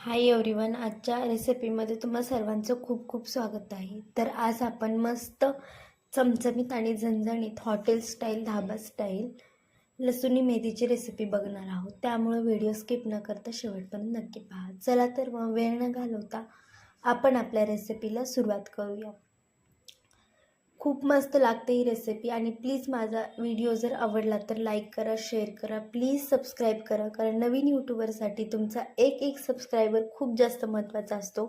Hi everyone, आजच्या रेसिपीमध्ये तुम्हा सर्वांचं खूप खूप स्वागत आहे. तर आज आपण मस्त चमचमीत आणि झणझणीत हॉटेल स्टाईल, धाबा स्टाईल लसुणी मेथीची रेसिपी बघणार आहोत. त्यामुळे व्हिडिओ स्किप न करता शेवटपर्यंत नक्की पहा. चला तर मग वेळ न घालवता आपण आपल्या रेसिपीला सुरुवात करूया. खूप मस्त लागते ही रेसिपी आणि प्लीज माझा व्हिडिओ जर आवडला तर लाईक करा, शेअर करा, प्लीज सबस्क्राईब करा. कारण नवीन यूट्यूबरसाठी तुमचा एक सबस्क्रायबर खूप जास्त महत्त्वाचा असतो.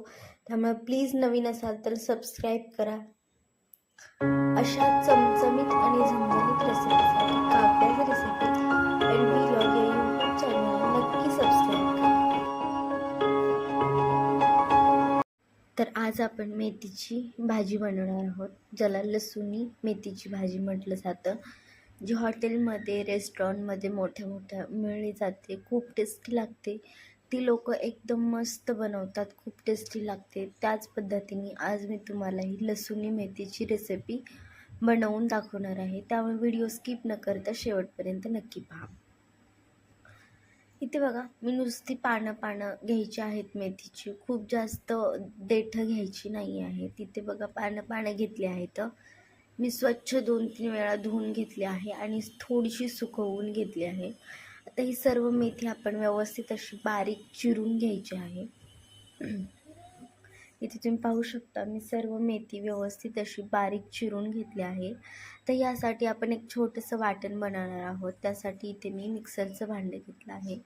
त्यामुळे प्लीज नवीन असाल तर सबस्क्राईब करा. अशा चमचमीत आणि झणझणीत रेसिपीसाठी काव्याज रेसिपी अँड व्लॉग या यूट्यूब चॅनलला नक्की सबस्क्राईब करा. तर आज आपण मेथीची भाजी बनवणार आहोत, ज्याला लसुणी मेथीची भाजी म्हटलं जातं. जी हॉटेलमध्ये, रेस्टॉरंटमध्ये मोठ्या मिळली जाते. खूप टेस्टी लागते. ती लोक एकदम मस्त बनवतात, खूप टेस्टी लागते. त्याच पद्धतीने आज मी तुम्हाला ही लसुणी मेथीची रेसिपी बनवून दाखवणार आहे. त्यामुळे व्हिडिओ स्किप न करता शेवटपर्यंत नक्की पहा. इथे बघा, मी नुसती पानं घ्यायची आहेत मेथीची. खूप जास्त देठं घ्यायची नाही आहे. तिथे बघा पानं घेतली आहेत. मी स्वच्छ 2-3 वेळा धुवून घेतली आहे आणि थोडीशी सुकवून घेतली आहे. आता ही सर्व मेथी आपण व्यवस्थित अशी बारीक चिरून घ्यायची आहे. इथे तुम्ही पाहू शकता, मी सर्व मेथी व्यवस्थित अशी बारीक चिरून घेतली आहे. तर यासाठी आपण एक छोटंसं वाटण बनवणार आहोत. त्यासाठी इथे मी मिक्सरचं भांडं घेतलं आहे.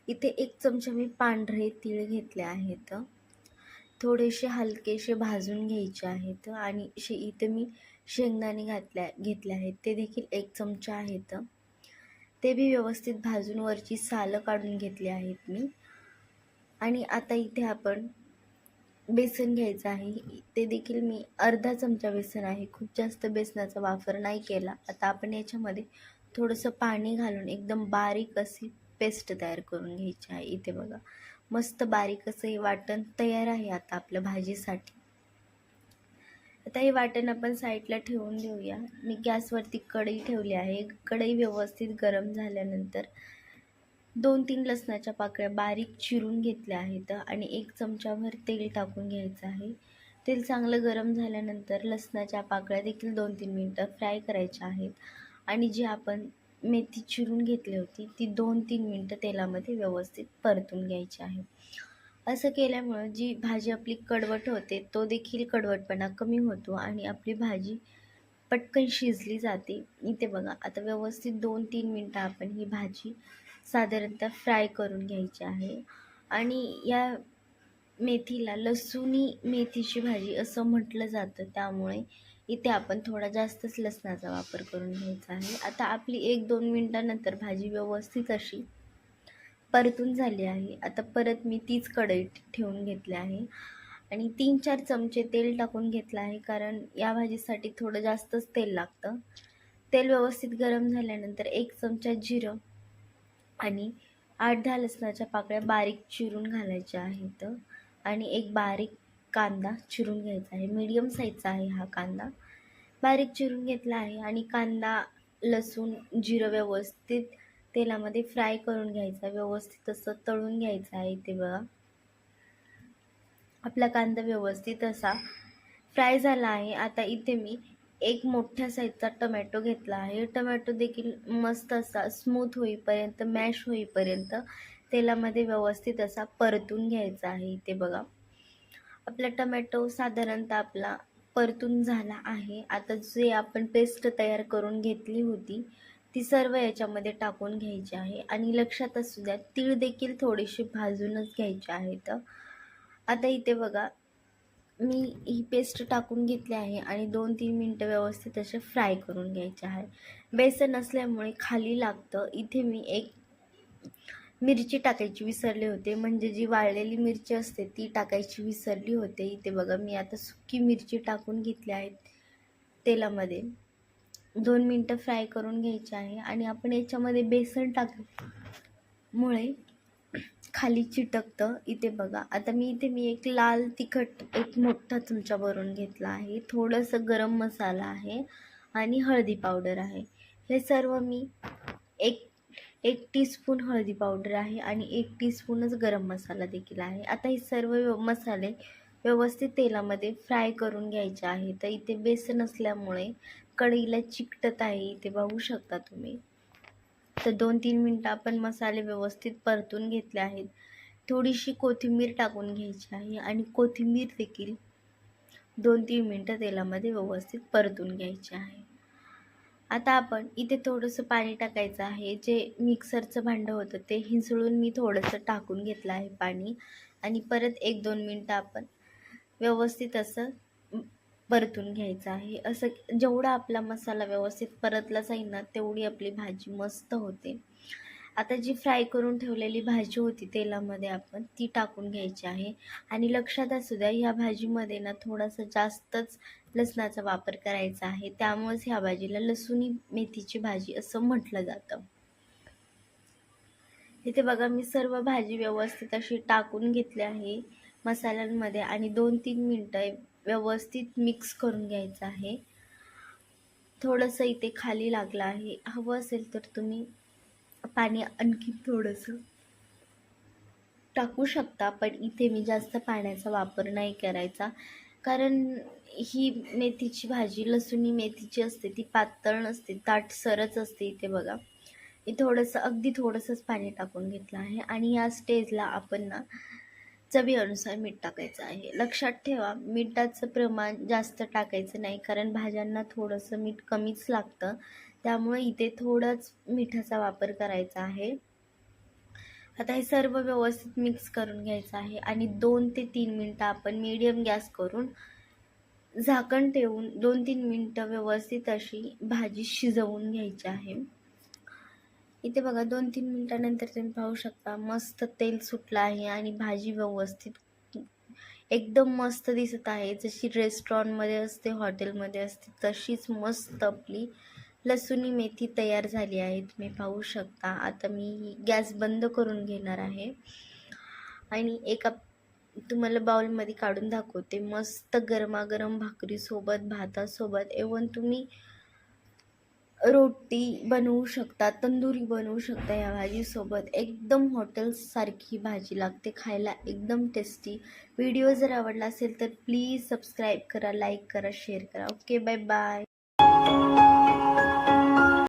इथे 1 चमचा मी पांढरे तीळ घेतले आहेत. थोडेसे हलकेसे भाजून घ्यायचे आहेत आणि इथे मी शेंगदाणे घेतले आहेत. ते देखील 1 चमचा आहेत. ते बी व्यवस्थित भाजून वरची सालं काढून घेतली आहेत मी. आणि आता इथे आपण बेसन घ्यायचं आहे. ते देखील मी अर्धा चमचा बेसन आहे. खूप जास्त बेसनाचा वापर नाही केला. आता आपण याच्यामध्ये थोडंसं पाणी घालून एकदम बारीक अशी पेस्ट तयार करून घ्यायची आहे. इथे बघा, मस्त बारीक असं हे वाटण तयार आहे आता आपल्या भाजीसाठी. आता हे वाटण आपण साईडला ठेवून देऊया. मी गॅसवरती कढई ठेवली आहे. कढई व्यवस्थित गरम झाल्यानंतर 2-3 लसणाच्या पाकळ्या बारीक चिरून घेतल्या आहेत आणि 1 चमचाभर तेल टाकून घ्यायचं आहे. तेल चांगलं गरम झाल्यानंतर लसणाच्या पाकळ्या देखील 2-3 मिनटं फ्राय करायच्या आहेत आणि जी आपण मेथी चिरून घेतली होती ती 2-3 मिनटं तेलामध्ये व्यवस्थित परतून घ्यायची आहे. असं केल्यामुळं जी भाजी आपली कडवट होते तो देखील कडवटपणा कमी होतो आणि आपली भाजी पटकन शिजली जाते. इथे बघा, आता व्यवस्थित 2-3 मिनटं आपण ही भाजी साधारणतः फ्राय करून घ्यायची आहे. आणि या मेथीला लसुणी मेथीची भाजी असं म्हटलं जातं. त्यामुळे इथे आपण थोडा जास्तच लसणाचा वापर करून घ्यायचा आहे. आता आपली 1-2 मिनटानंतर भाजी व्यवस्थित अशी परतून झाली आहे. आता परत मी तीच कढई ठेवून घेतली आहे आणि 3-4 चमचे तेल टाकून घेतलं आहे. कारण या भाजीसाठी थोडं जास्तच तेल लागतं. तेल व्यवस्थित गरम झाल्यानंतर 1 चमचा जिरं आणि 8-10 लसणाच्या पाकळ्या बारीक चिरून घालायच्या आहेत आणि एक बारीक कांदा चिरून घ्यायचा आहे. मीडियम साईजचा आहे हा कांदा. बारीक चिरून घेतला आहे आणि कांदा, लसूण, जिरं व्यवस्थित तेलामध्ये फ्राय करून घ्यायचा. व्यवस्थित असं तळून घ्यायचं आहे. इथे बघा, आपला कांदा व्यवस्थित असा फ्राय झाला आहे. आता इथे मी एक मोठ्या साईजचा टमॅटो घेतला आहे. टमॅटो देखील मस्त असा स्मूथ होईपर्यंत, मॅश होईपर्यंत तेलामध्ये व्यवस्थित असा परतून घ्यायचा आहे. इथे बघा, आपला टमॅटो साधारणतः आपला परतून झाला आहे. आता जे आपण पेस्ट तयार करून घेतली होती ती सर्व याच्यामध्ये टाकून घ्यायची आहे आणि लक्षात असू द्या, तीळ देखील थोडेसे भाजूनच घ्यायचे आहेत. आता इथे बघा, मी ही पेस्ट टाकून घेतली आहे आणि 2-3 मिनटं व्यवस्थित असे फ्राय करून घ्यायचे आहे. बेसन असल्यामुळे खाली लागतं. इथे मी एक मिरची टाकायची विसरले होते, म्हणजे जी वाळलेली मिरची असते ती टाकायची विसरली होते. इथे बघा, मी आता सुकी मिरची टाकून घेतली आहे तेलामध्ये. 2 मिनटं फ्राय करून घ्यायची आहे आणि आपण याच्यामध्ये बेसन टाकल्यामुळे खाली चिटकतं. इथे बघा, आता मी एक लाल तिखट एक मोठा चमचा भरून घेतला आहे. थोडंसं गरम मसाला आहे आणि हळदी पावडर आहे. हे सर्व मी 1 1 टीस्पून हळदी पावडर आहे आणि 1 टीस्पूनच गरम मसाला देखील आहे. आता हे सर्व मसाले व्यवस्थित तेलामध्ये फ्राय करून घ्यायचे आहे. तर इथे बेसन असल्यामुळे कढईला चिकटत आहे, इथे बघू शकता तुम्ही. तर 2-3 मिनटं आपण मसाले व्यवस्थित परतून घेतले आहेत. थोडीशी कोथिंबीर टाकून घ्यायची आहे आणि कोथिंबीर देखील 2-3 मिनटं तेलामध्ये व्यवस्थित परतून घ्यायची आहे. आता आपण इथे थोडंसं पाणी टाकायचं आहे. जे मिक्सरचं भांडं होतं ते हिंसळून मी थोडंसं टाकून घेतलं आहे पाणी आणि परत 1-2 मिनटं आपण व्यवस्थित असं परतून घ्यायचं आहे. असं जेवढा आपला मसाला व्यवस्थित परतला जाईल ना तेवढी आपली भाजी मस्त होते. आता जी फ्राय करून ठेवलेली भाजी होती तेलामध्ये आपण ती टाकून घ्यायची आहे आणि लक्षात असू द्या ह्या भाजीमध्ये ना थोडासा जास्तच लसणाचा वापर करायचा आहे. त्यामुळेच ह्या भाजीला लसूणी मेथीची भाजी असं म्हटलं जातं. इथे बघा मी सर्व भाजी व्यवस्थित अशी टाकून घेतली आहे मसाल्यांमध्ये आणि 2-3 मिनटं व्यवस्थित मिक्स करून घ्यायचं आहे. थोडंसं इथे खाली लागलं आहे. हवं असेल तर तुम्ही पाणी आणखी थोडंसं टाकू शकता, पण इथे मी जास्त पाण्याचा वापर नाही करायचा, कारण ही मेथीची भाजी लसूणी मेथीची असते ती पातळ नसते, दाटसरच असते. इथे बघा मी थोडंसं अगदी थोडंसंच पाणी टाकून घेतलं आहे आणि या स्टेजला आपण ना चवीनुसार मीठ टाकायचं आहे. लक्षात ठेवा मिठाचं प्रमाण जास्त टाकायचं नाही, कारण भाज्यांना थोडंसं मीठ कमीच लागतं. त्यामुळे इथे थोडाच मिठाचा वापर करायचा आहे. आता हे सर्व व्यवस्थित मिक्स करून घ्यायचं आहे आणि 2 ते 3 मिनटं आपण मीडियम गॅस करून झाकण ठेवून 2-3 मिनटं व्यवस्थित अशी भाजी शिजवून घ्यायची आहे. इथे बघा 2-3 मिनटानंतर तुम्ही पाहू शकता मस्त तेल सुटलं आहे आणि भाजी व्यवस्थित एकदम मस्त दिसत आहे. जशी रेस्टॉरंटमध्ये असते, हॉटेलमध्ये असते तशीच मस्त आपली लसूणी मेथी तयार झाली आहे. तुम्ही पाहू शकता. आता मी गॅस बंद करून घेणार आहे आणि एका तुम्हाला बाउलमध्ये काढून दाखवते. मस्त गरमागरम भाकरीसोबत, भातासोबत इव्हन तुम्ही रोटी बनवू शकता, तंदुरी बनवू शकता. या भाजीसोबत एकदम हॉटेल्ससारखी भाजी लागते, खायला एकदम टेस्टी. व्हिडिओ जर आवडला असेल तर प्लीज सबस्क्राईब करा, लाईक करा, शेअर करा. Okay, bye bye.